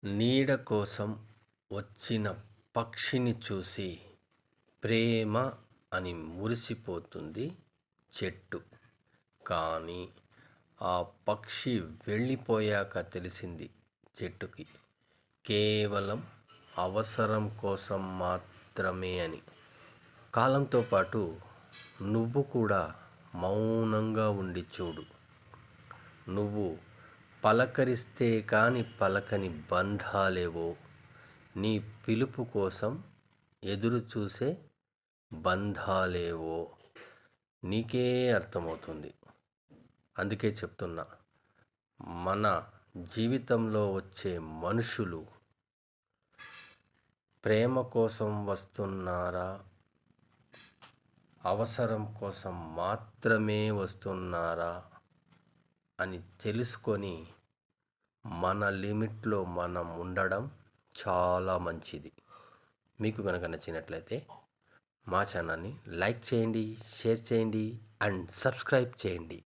నీడ కోసం వచ్చిన పక్షిని చూసి ప్రేమ అని మురిసిపోతుంది చెట్టు. కానీ ఆ పక్షి వెళ్ళిపోయాక తెలిసింది చెట్టుకి కేవలం అవసరం కోసం మాత్రమే అని. కాలంతో పాటు నువ్వు కూడా మౌనంగా ఉండి చూడు. నువ్వు పలకరిస్తే కాని పలకని బంధాలేవో, నీ పిలుపు కోసం ఎదురు చూసే బంధాలేవో నీకే అర్థమవుతుంది. అందుకే చెప్తున్నా, మన జీవితంలో వచ్చే మనుషులు ప్రేమ కోసం వస్తున్నారా, అవసరం కోసం మాత్రమే వస్తున్నారా అని తెలుసుకొని మన లిమిట్లో మనం ఉండడం చాలా మంచిది. మీకు కనుక నచ్చినట్లయితే మా ఛానల్ని లైక్ చేయండి, షేర్ చేయండి అండ్ సబ్స్క్రైబ్ చేయండి.